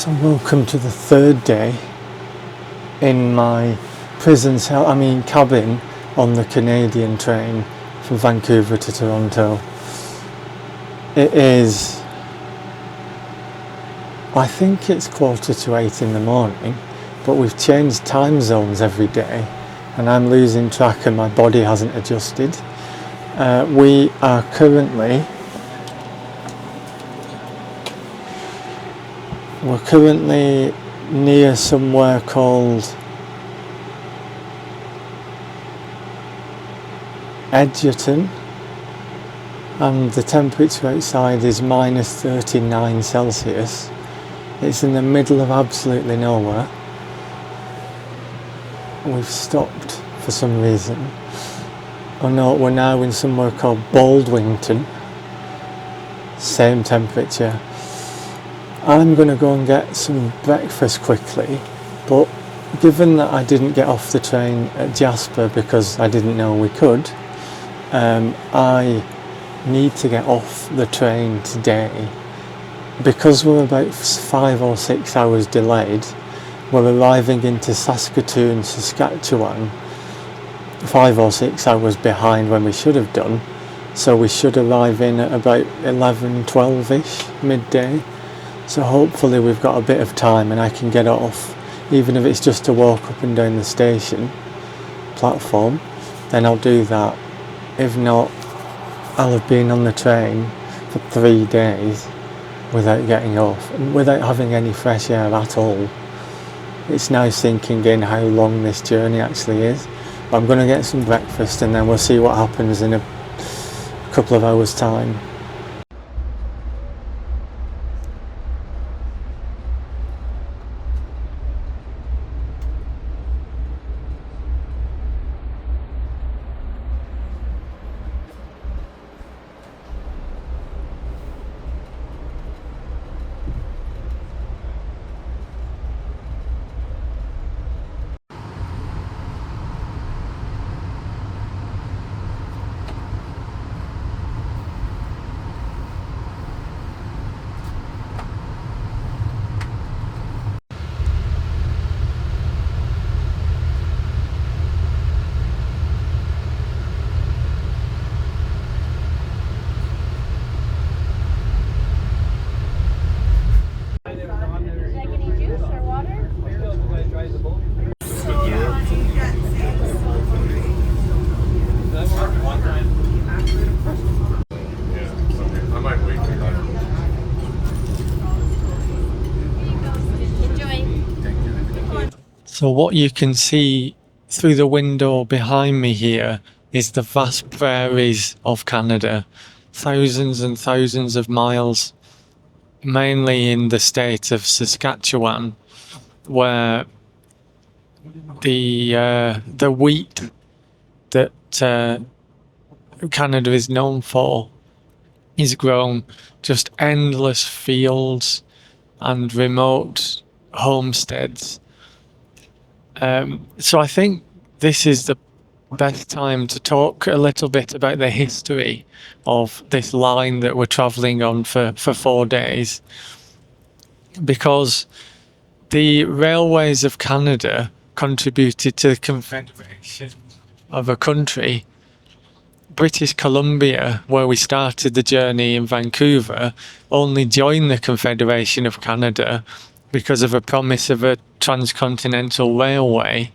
So welcome to the third day in my cabin on the Canadian train from Vancouver to Toronto. It is, I think it's 8:45 in the morning, but we've changed time zones every day and I'm losing track and my body hasn't adjusted. We are currently near somewhere called Edgerton, and the temperature outside is minus 39 Celsius. It's in the middle of absolutely nowhere. We've stopped for some reason. Oh no, we're now in somewhere called Baldwinton. Same temperature. I'm going to go and get some breakfast quickly, but given that I didn't get off the train at Jasper because I didn't know we could, I need to get off the train today. Because we're about 5 or 6 hours delayed, we're arriving into Saskatoon, Saskatchewan 5 or 6 hours behind when we should have done, so we should arrive in at about 11-12ish midday. So hopefully we've got a bit of time and I can get off, even if it's just to walk up and down the station platform, then I'll do that. If not, I'll have been on the train for 3 days without getting off, and without having any fresh air at all. It's now sinking in how long this journey actually is. I'm going to get some breakfast and then we'll see what happens in a couple of hours' time. So what you can see through the window behind me here is the vast prairies of Canada, thousands and thousands of miles, mainly in the state of Saskatchewan, where the wheat that Canada is known for is grown, just endless fields and remote homesteads. So I think this is the best time to talk a little bit about the history of this line that we're travelling on for 4 days, because the railways of Canada contributed to the confederation of a country. British Columbia, where we started the journey in Vancouver, only joined the Confederation of Canada because of a promise of a transcontinental railway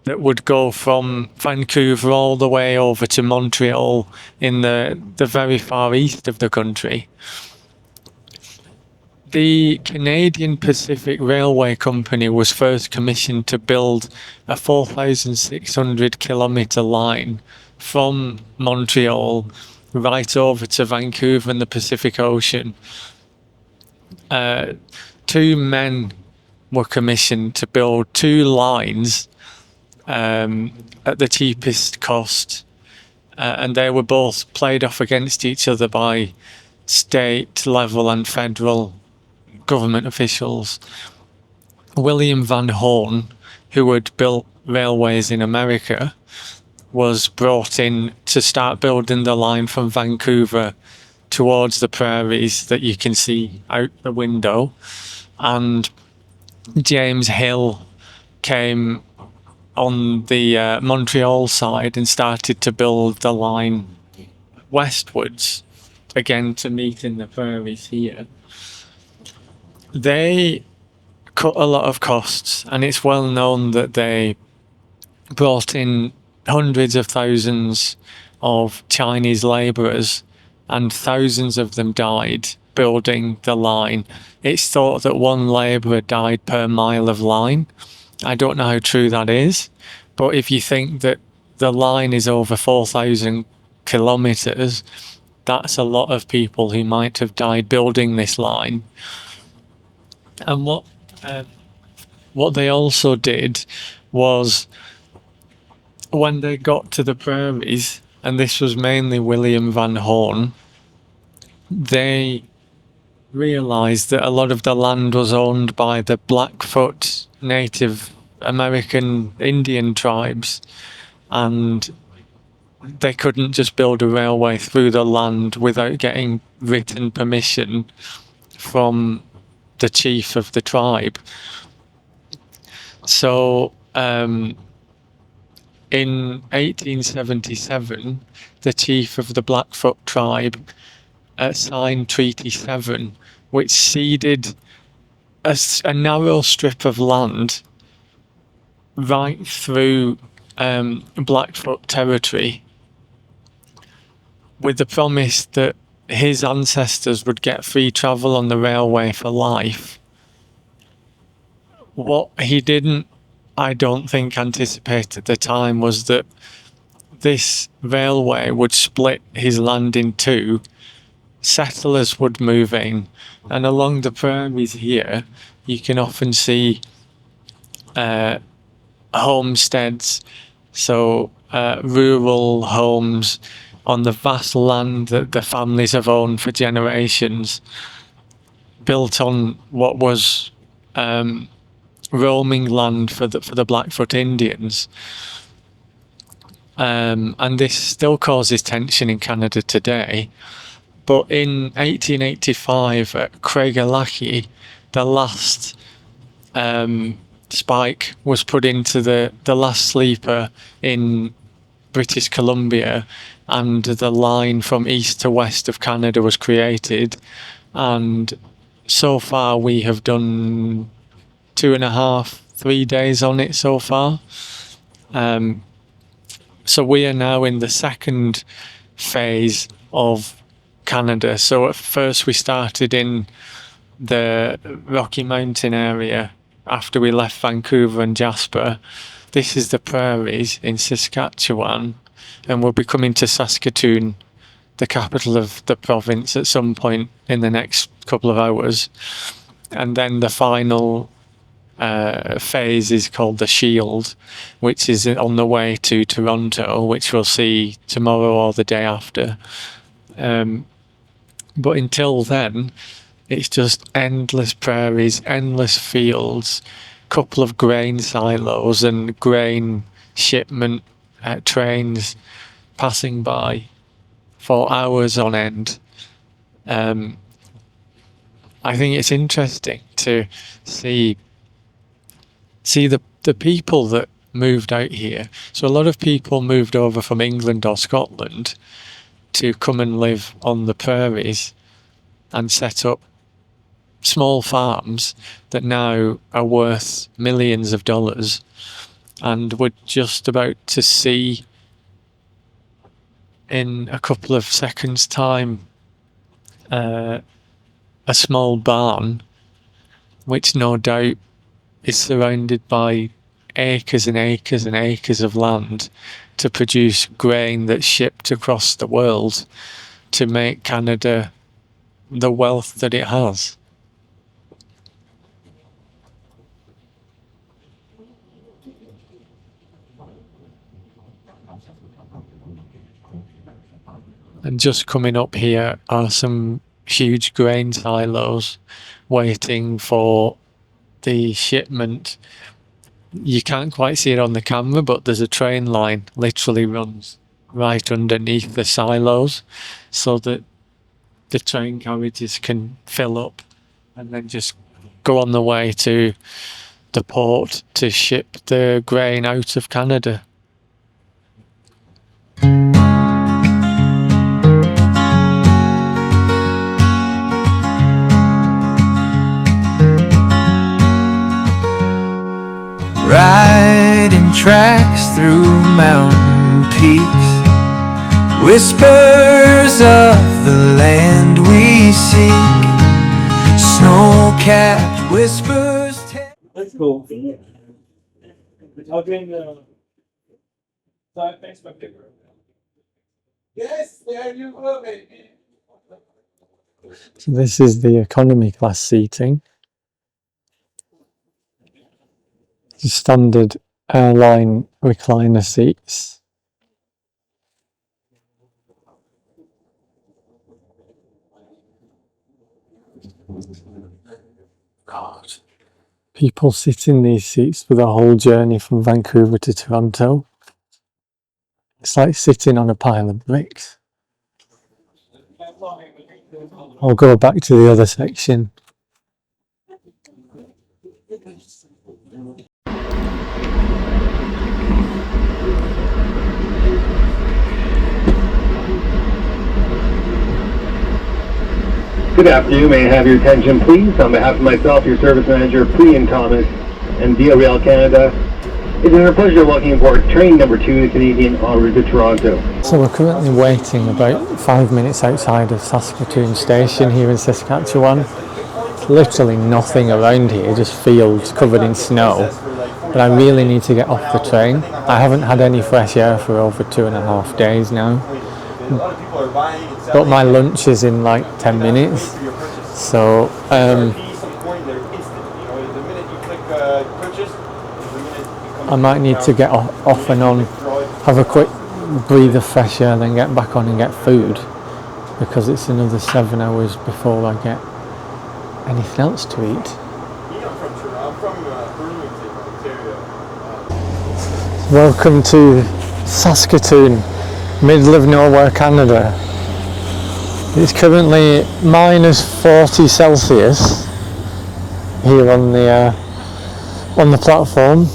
that would go from Vancouver all the way over to Montreal in the very far east of the country. The Canadian Pacific Railway Company was first commissioned to build a 4,600 kilometre line from Montreal right over to Vancouver and the Pacific Ocean. 2 men were commissioned to build 2 lines at the cheapest cost, and they were both played off against each other by state level and federal government officials. William Van Horn, who had built railways in America, was brought in to start building the line from Vancouver towards the prairies that you can see out the window. and James Hill came on the Montreal side and started to build the line westwards, again to meet in the prairies here. They cut a lot of costs, and it's well known that they brought in hundreds of thousands of Chinese labourers, and thousands of them died building the line. It's thought that one labourer died per mile of line. I don't know how true that is, but if you think that the line is over 4,000 kilometres, that's a lot of people who might have died building this line. And what they also did was, when they got to the prairies, and this was mainly William Van Horn, they realised that a lot of the land was owned by the Blackfoot Native American Indian tribes, and they couldn't just build a railway through the land without getting written permission from the chief of the tribe. So in 1877, the chief of the Blackfoot tribe signed Treaty 7, which ceded a narrow strip of land right through Blackfoot territory, with the promise that his ancestors would get free travel on the railway for life. What he didn't, I don't think, anticipate at the time was that this railway would split his land in two. Settlers would move in, and along the prairies here you can often see homesteads, so rural homes on the vast land that the families have owned for generations, built on what was roaming land for the Blackfoot Indians. And this still causes tension in Canada today. But in 1885 at Craigalachy, the last spike was put into the last sleeper in British Columbia, and the line from east to west of Canada was created. And so far we have done 2.5-3 days on it so far. So we are now in the second phase of Canada. So at first we started in the Rocky Mountain area after we left Vancouver and Jasper. This is the prairies in Saskatchewan, and we'll be coming to Saskatoon, the capital of the province, at some point in the next couple of hours. And then the final phase is called the Shield, which is on the way to Toronto, which we'll see tomorrow or the day after. But until then, it's just endless prairies, endless fields, couple of grain silos and grain shipment trains passing by for hours on end. I think it's interesting to see the people that moved out here. So a lot of people moved over from England or Scotland to come and live on the prairies and set up small farms that now are worth millions of dollars. And we're just about to see, in a couple of seconds' time, a small barn, which no doubt is surrounded by acres and acres and acres of land to produce grain that's shipped across the world to make Canada the wealth that it has. And just coming up here are some huge grain silos waiting for the shipment. You can't quite see it on the camera, but there's a train line literally runs right underneath the silos, so that the train carriages can fill up and then just go on the way to the port to ship the grain out of Canada. Riding tracks through mountain peaks, whispers of the land we seek, snow-capped whispers. That's cool. I'll bring thanks my paper. Yes, there you go, baby. So this is the economy class seating. The standard airline recliner seats. God. People sit in these seats for the whole journey from Vancouver to Toronto. It's like sitting on a pile of bricks. I'll go back to the other section. Good afternoon. May I have your attention, please? On behalf of myself, your service manager, Ian Thomas, and Via Rail Canada, it is our pleasure to welcome you aboard train number 2, the Canadian en route to Toronto. So we're currently waiting about 5 minutes outside of Saskatoon Station here in Saskatchewan. Literally nothing around here, just fields covered in snow. But I really need to get off the train. I haven't had any fresh air for over 2.5 days now. But my lunch is in like 10 minutes. So I might need to get off and on, have a quick breathe of fresh air, then get back on and get food, because it's another 7 hours before I get anything else to eat. Welcome to Saskatoon, middle of nowhere, Canada. It's currently -40 Celsius here on the platform.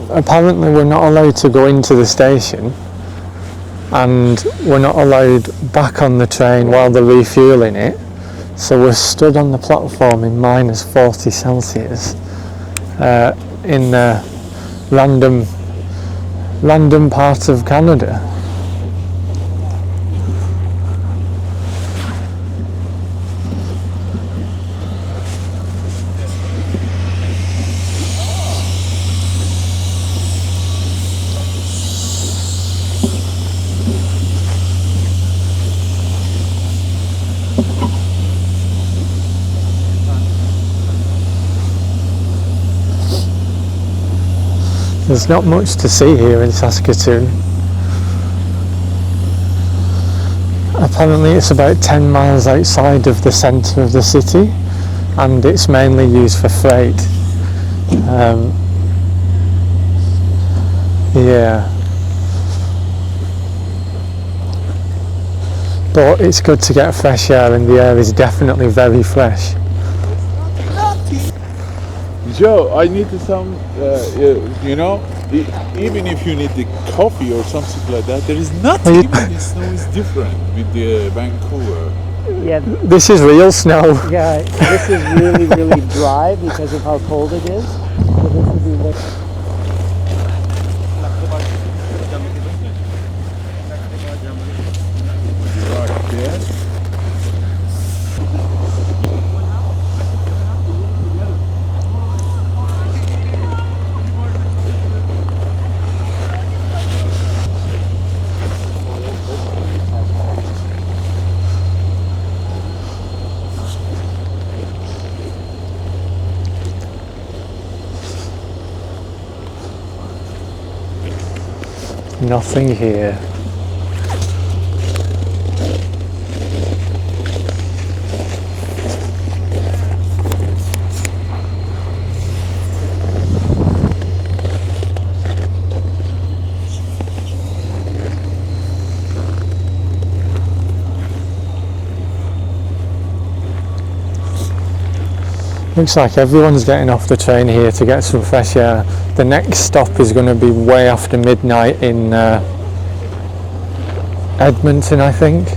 Apparently we're not allowed to go into the station, and we're not allowed back on the train while they're refueling it. So we're stood on the platform in -40 Celsius in a random part of Canada. There's not much to see here in Saskatoon. Apparently it's about 10 miles outside of the centre of the city, and it's mainly used for freight. Yeah. But it's good to get fresh air, and the air is definitely very fresh. Joe, I need some, even if you need the coffee or something like that, there is nothing. Even the snow is different with the Vancouver. Yeah. This is real snow. Yeah, this is really, really dry because of how cold it is. So this would be what... Nothing here. Looks like everyone's getting off the train here to get some fresh air. The next stop is going to be way after midnight in Edmonton, I think.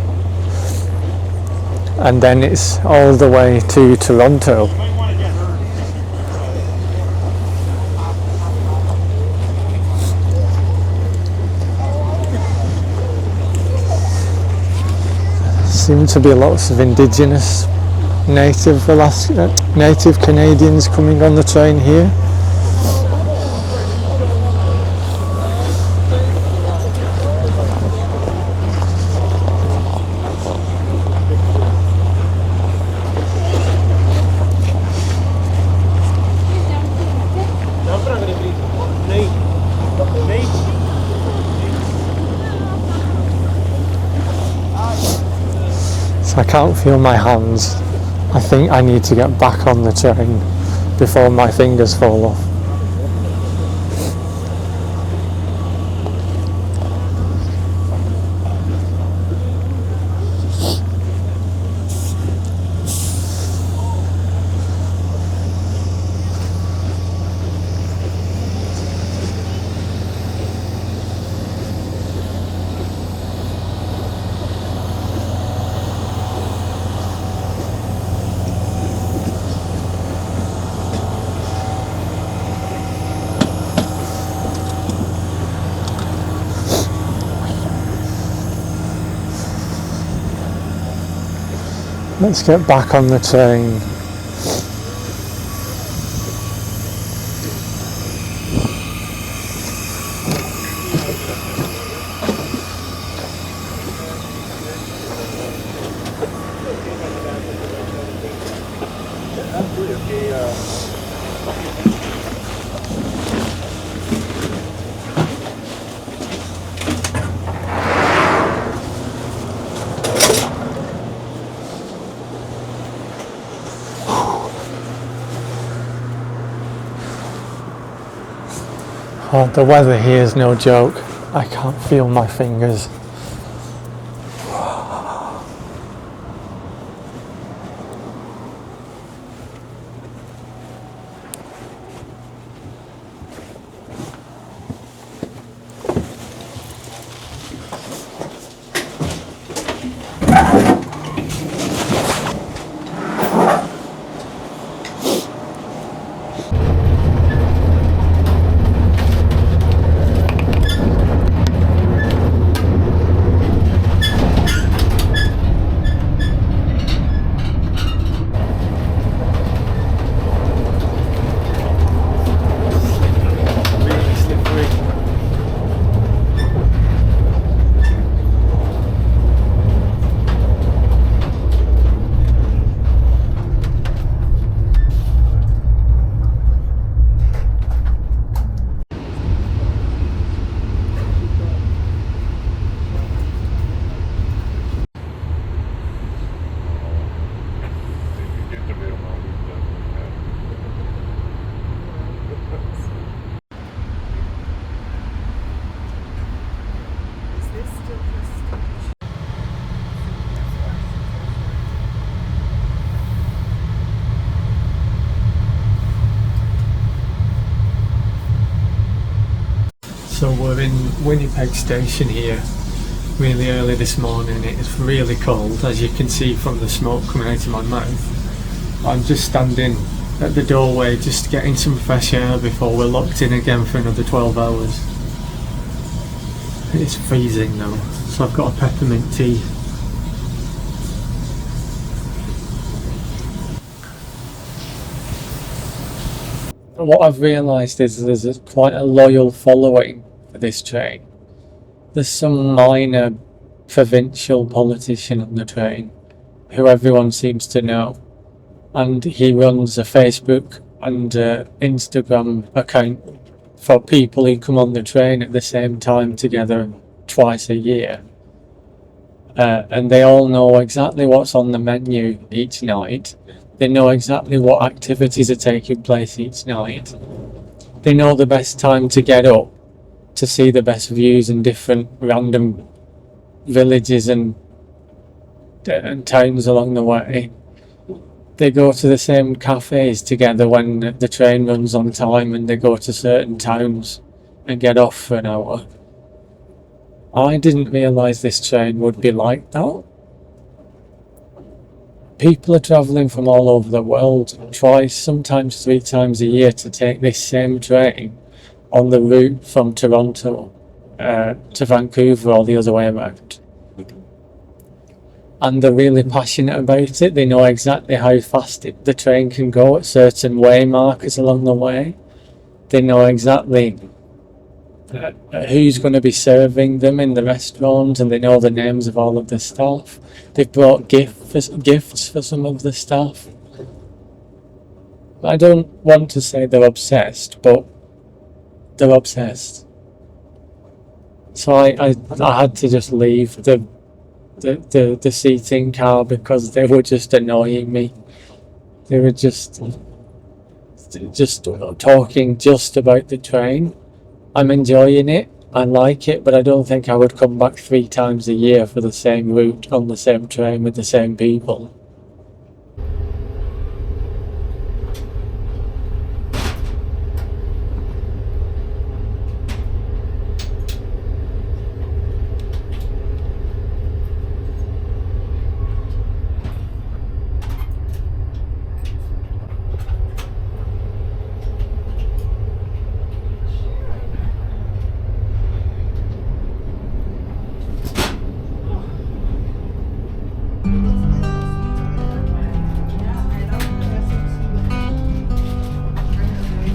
And then it's all the way to Toronto. Seem to be lots of Indigenous native Canadians coming on the train here. I can't feel my hands. I think I need to get back on the train before my fingers fall off. Let's get back on the train. Oh, the weather here is no joke. I can't feel my fingers. So we're in Winnipeg Station here, really early this morning. It's really cold, as you can see from the smoke coming out of my mouth. I'm just standing at the doorway, just getting some fresh air before we're locked in again for another 12 hours. It's freezing now, so I've got a peppermint tea. What I've realised is there's quite a loyal following for this train. There's some minor provincial politician on the train who everyone seems to know, and he runs a Facebook and Instagram account for people who come on the train at the same time together twice a year, and they all know exactly what's on the menu each night. They know exactly what activities are taking place each night. They know the best time to get up to see the best views in different random villages and towns along the way. they go to the same cafes together when the train runs on time, and they go to certain towns and get off for an hour. I didn't realise this train would be like that. People are travelling from all over the world, twice, sometimes 3 times a year, to take this same train on the route from Toronto to Vancouver or the other way around. And they're really passionate about it. They know exactly how fast the train can go at certain way markers along the way. They know exactly who's going to be serving them in the restaurant, and they know the names of all of the staff. They've brought gifts for some of the staff. I don't want to say they're obsessed, but they're obsessed. So I had to just leave the seating car because they were just annoying me. They were just talking just about the train. I'm enjoying it, I like it, but I don't think I would come back 3 times a year for the same route on the same train with the same people.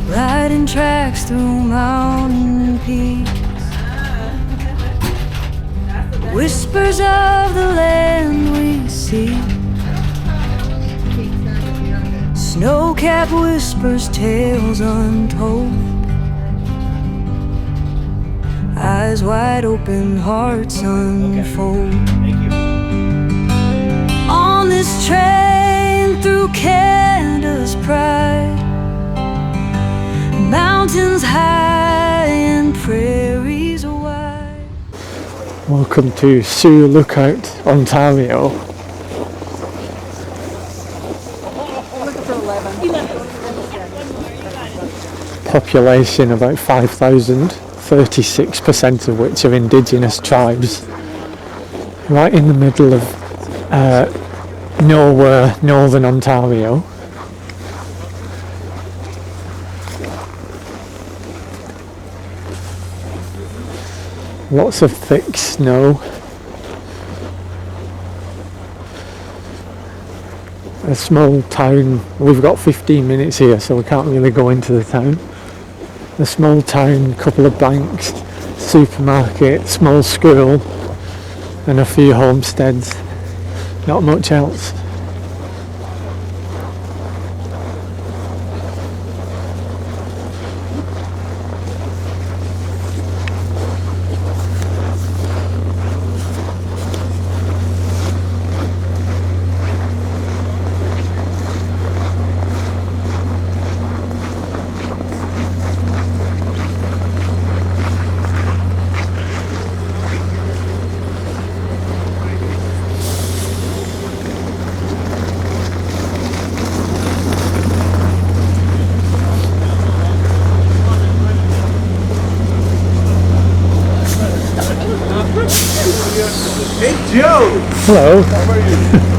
Riding tracks through mountain peaks, whispers of the land we see, snow-capped whispers, tales untold, eyes wide open, hearts unfold. On this train through Canada's pride, mountains high and prairies wide. Welcome to Sioux Lookout, Ontario. Population about 5,000, 36% of which are Indigenous tribes. Right in the middle of nowhere, Northern Ontario. Lots of thick snow. A small town. We've got 15 minutes here, so we can't really go into the town. A small town, couple of banks, supermarket, small school, and a few homesteads. Not much else. Hey Joe! Hello. How are you?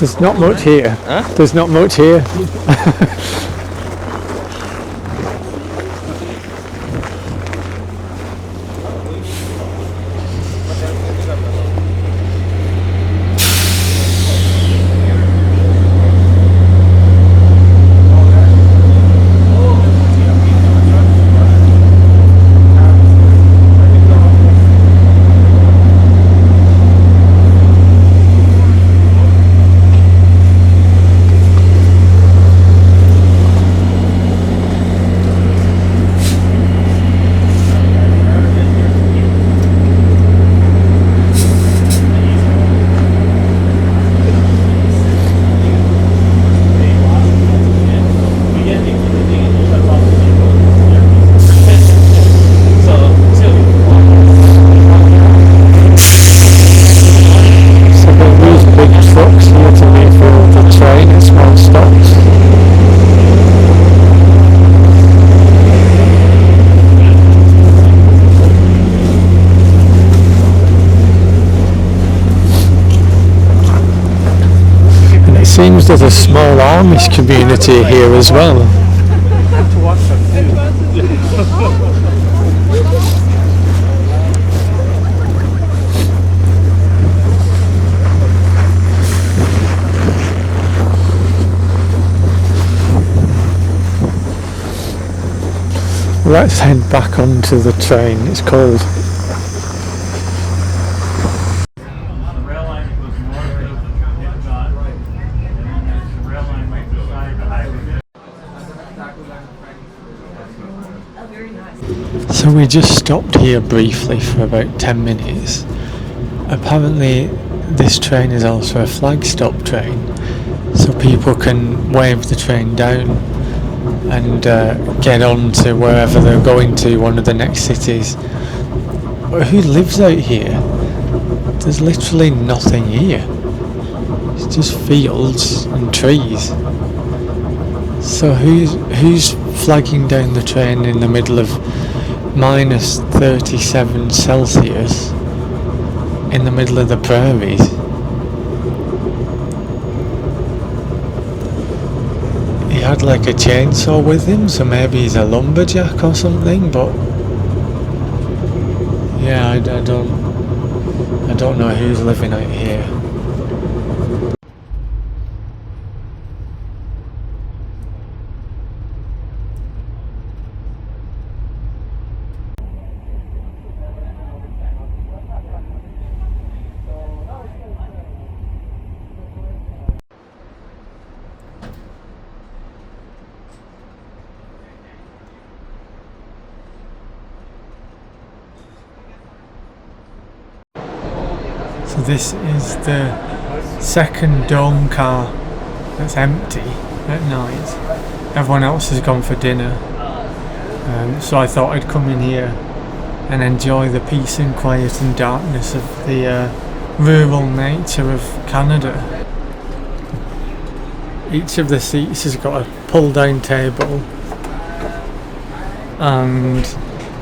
There's not much here. Huh? There's not much here. seems there's a small Amish community here as well. Let's head back onto the train, it's cold. So we just stopped here briefly for about 10 minutes. Apparently this train is also a flag stop train, so people can wave the train down and get on to wherever they're going to, one of the next cities. But who lives out here? There's literally nothing here. It's just fields and trees. So who's flagging down the train in the middle of minus 37 Celsius in the middle of the prairies? He had like a chainsaw with him, so maybe he's a lumberjack or something, but yeah, I don't know who's living out here. So this is the second dome car that's empty at night. Everyone else has gone for dinner, so I thought I'd come in here and enjoy the peace and quiet and darkness of the rural nature of Canada. Each of the seats has got a pull down table and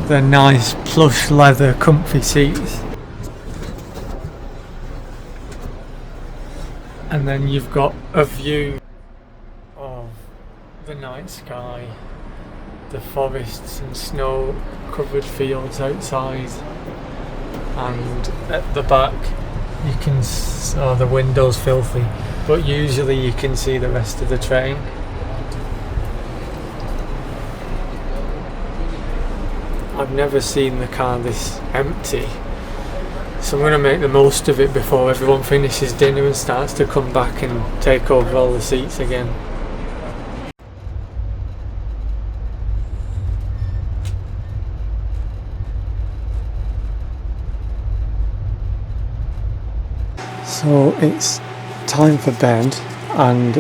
the nice plush leather comfy seats. And then you've got a view of the night sky, the forests and snow covered fields outside, and at the back you can the window's filthy, but usually you can see the rest of the train. I've never seen the car this empty. So I'm going to make the most of it before everyone finishes dinner and starts to come back and take over all the seats again. So it's time for bed, and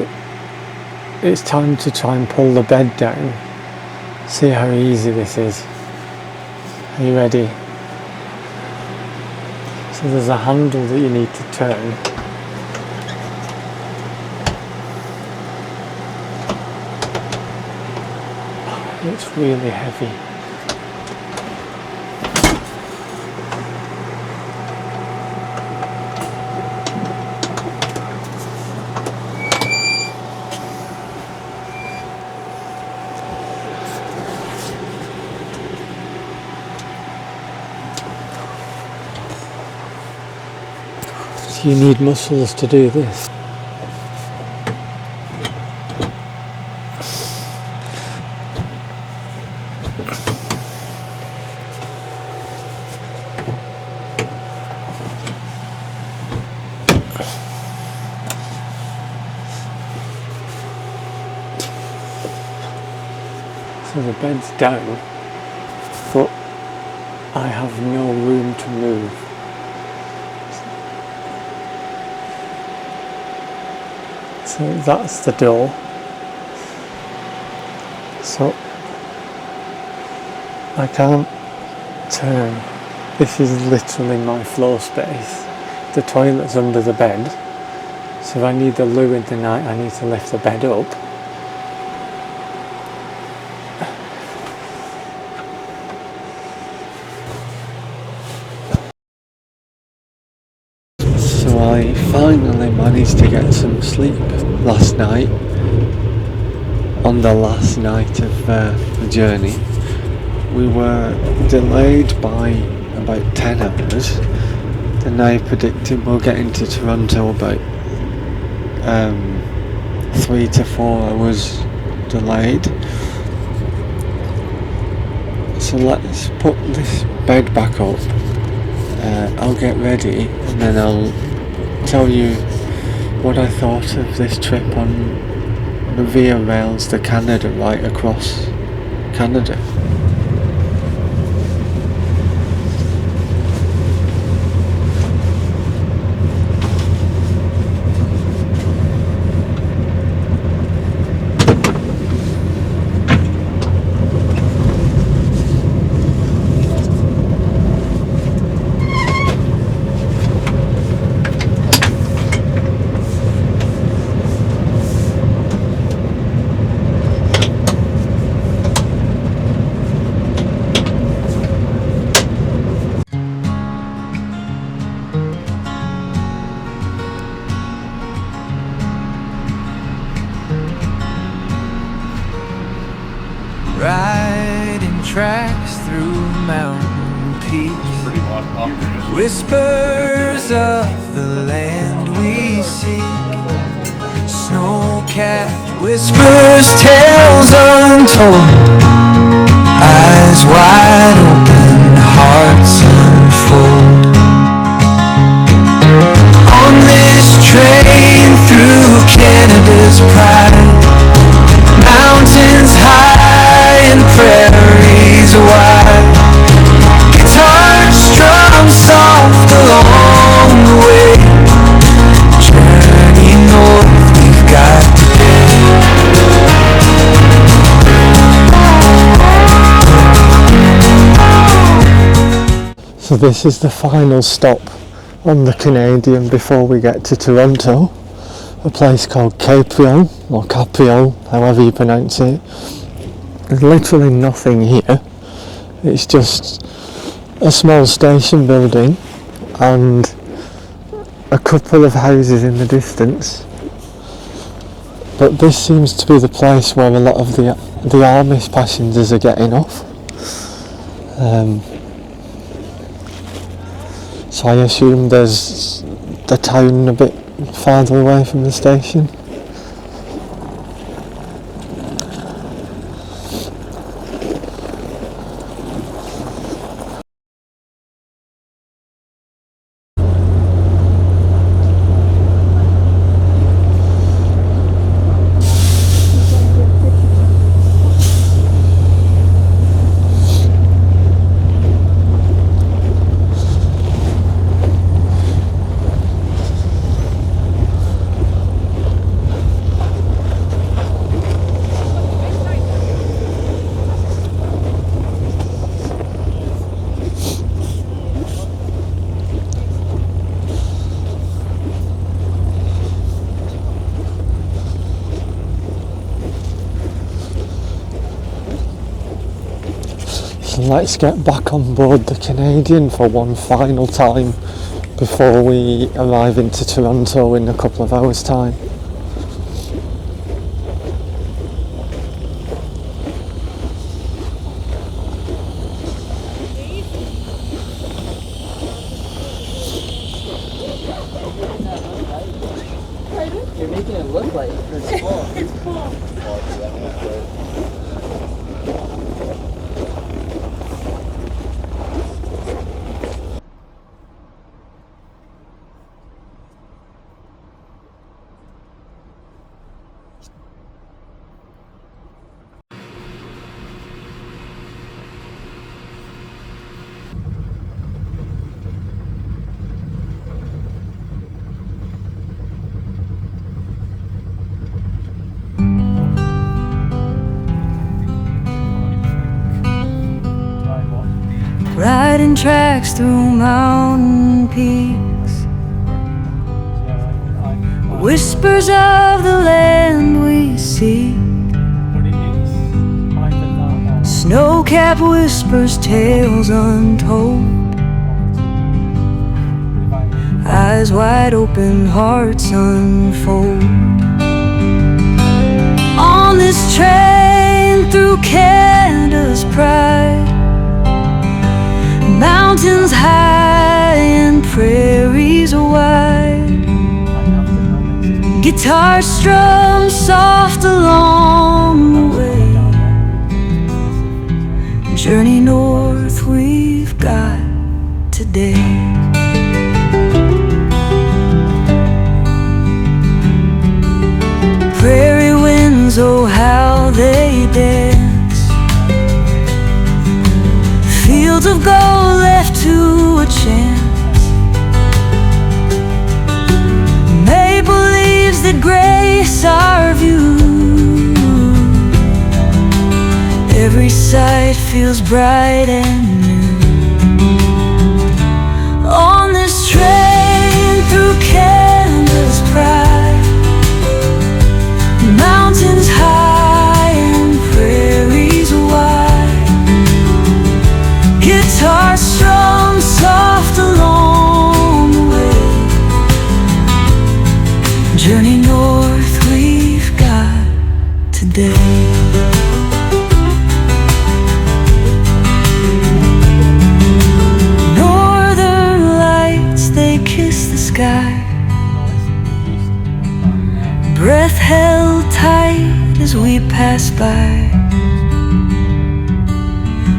it's time to try and pull the bed down. See how easy this is. Are you ready? So there's a handle that you need to turn. It's really heavy. You need muscles to do this. So the bed's down, but I have no room to move. So that's the door. So I can't turn. This is literally my floor space. The toilet's under the bed. So if I need the loo in the night, I need to lift the bed up. So I finally managed to get some sleep last night, on the last night of the journey. We were delayed by about 10 hours. The now predicted we'll get into Toronto about 3 to 4 hours delayed. So let's put this bed back up. I'll get ready and then I'll tell you what I thought of this trip on the Via Rails to Canada, right across Canada. Riding tracks through mountain peaks, whispers of the land we seek, snow-capped whispers, tales untold, eyes wide open, hearts unfold. On this train through Canada's pride, mountains high and prairies wide, guitars strum soft along the way, journey north we've got today. So this is the final stop on the Canadian before we get to Toronto, a place called Capriole, or Capriole, however you pronounce it. There's literally nothing here. It's just a small station building and a couple of houses in the distance. But this seems to be the place where a lot of the Amish passengers are getting off. So I assume there's the town a bit farther away from the station. Let's get back on board the Canadian for one final time before we arrive into Toronto in a couple of hours' time. You're making it look like it's full. It's full. Riding tracks through mountain peaks, whispers of the land we see, snow-capped whispers, tales untold, eyes wide open, hearts unfold. On this train through Canada's pride, mountains high and prairies wide, guitar strum soft along the way. Journey north we've got today. Prairie winds, oh how they dance, fields of gold left to a chance, maple leaves that grace our view. Every sight feels bright and new. On this train through Canada's pride, mountains high and prairies wide, guitar strum soft along the way. Journey north we've got today. Breath held tight as we pass by,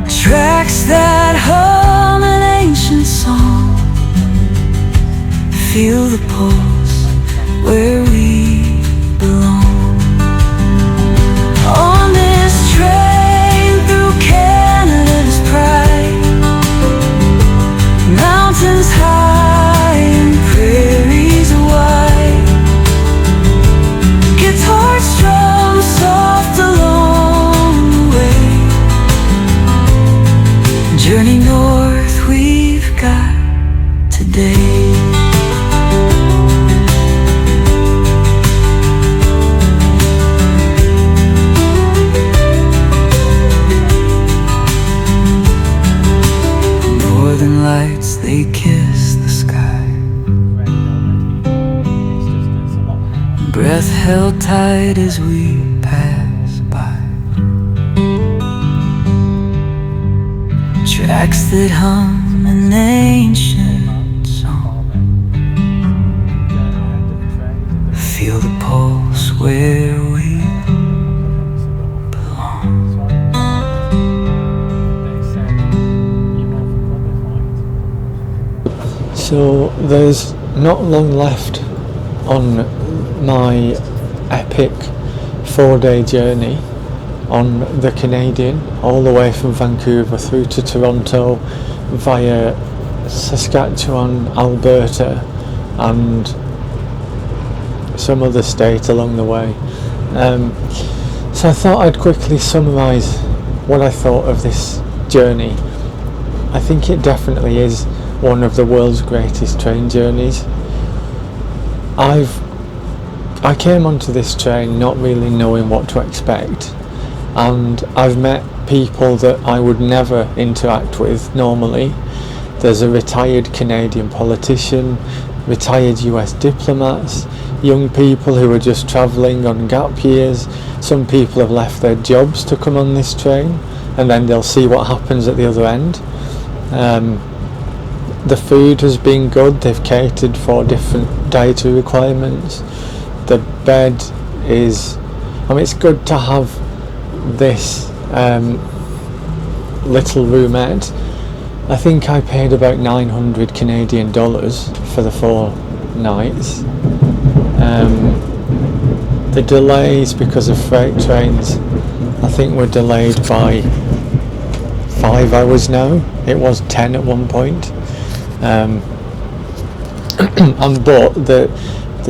tracks that hum an ancient song. Feel the pulse where we belong. On this train through Canada's pride, mountains high and prairies wide, guitar strum soft along the way. Journey north we've got today. Northern lights, they kiss the sky, breath held tight as we pass by, tracks that hum an ancient song. Feel the pulse where we belong. So there's not long left on my epic 4-day journey on the Canadian, all the way from Vancouver through to Toronto via Saskatchewan, Alberta and some other state along the way. So I thought I'd quickly summarise what I thought of this journey. I think it definitely is one of the world's greatest train journeys. I came onto this train not really knowing what to expect, and I've met people that I would never interact with normally. There's a retired Canadian politician, retired US diplomats, young people who are just travelling on gap years. Some people have left their jobs to come on this train, and then they'll see what happens at the other end. The food has been good. They've catered for different dietary requirements. The bed is, it's good to have this little roomette. I think I paid about 900 Canadian dollars for the 4 nights. The delays because of freight trains, I think we're delayed by 5 hours now. It was 10 at one point. But the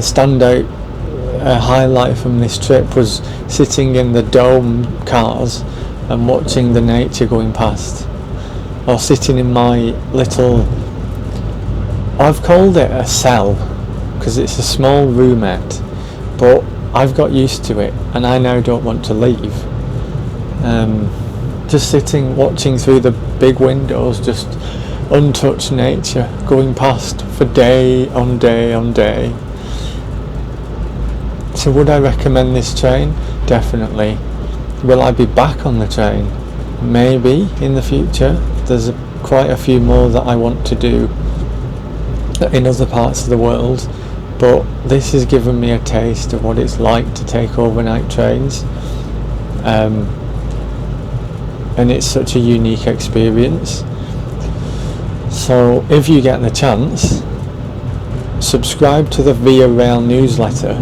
standout highlight from this trip was sitting in the dome cars and watching the nature going past, or sitting in my little, I've called it a cell because it's a small roomette, but I've got used to it and I now don't want to leave. Just sitting watching through the big windows, just untouched nature going past for day on day on day. So would I recommend this train? Definitely. Will I be back on the train? Maybe in the future. There's quite a few more that I want to do in other parts of the world, but this has given me a taste of what it's like to take overnight trains, and it's such a unique experience. So if you get the chance, subscribe to the Via Rail newsletter,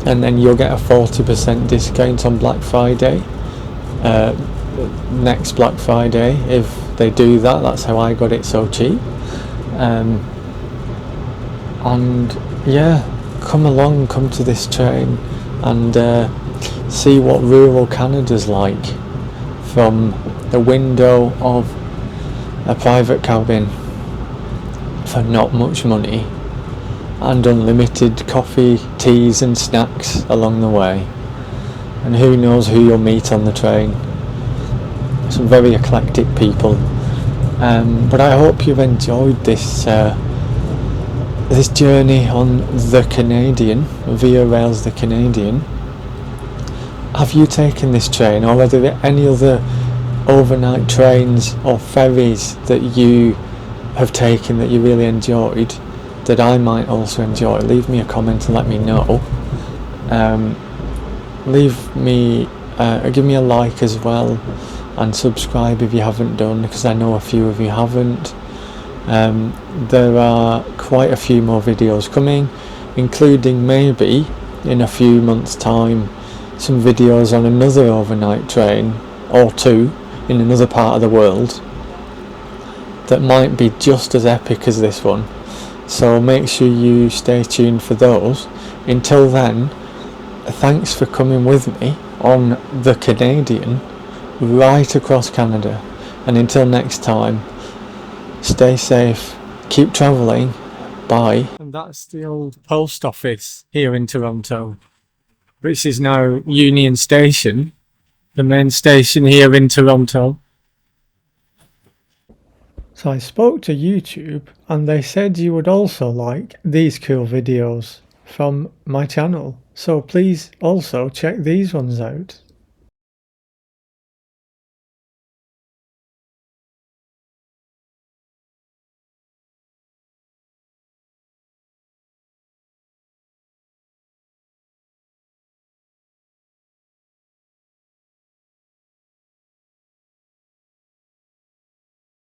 and then you'll get a 40% discount on Black Friday, next Black Friday. If they do that, that's how I got it so cheap. And yeah, come along, come to this train and see what rural Canada's like from the window of a private cabin for not much money, and unlimited coffee, teas and snacks along the way. And who knows who you'll meet on the train. Some very eclectic people. But I hope you've enjoyed this this journey on the Canadian, Via Rail's the Canadian. Have you taken this train, or are there any other overnight trains or ferries that you have taken that you really enjoyed, that I might also enjoy? Leave me a comment and let me know. Give me a like as well, and subscribe if you haven't done, because I know a few of you haven't. There are quite a few more videos coming, including maybe in a few months' time some videos on another overnight train or two in another part of the world that might be just as epic as this one. So make sure you stay tuned for those. Until then, thanks for coming with me on the Canadian right across Canada, and until next time, stay safe, keep travelling, bye. And that's the old post office here in Toronto, which is now Union Station, the main station here in Toronto. So I spoke to YouTube and they said you would also like these cool videos from my channel. So please also check these ones out.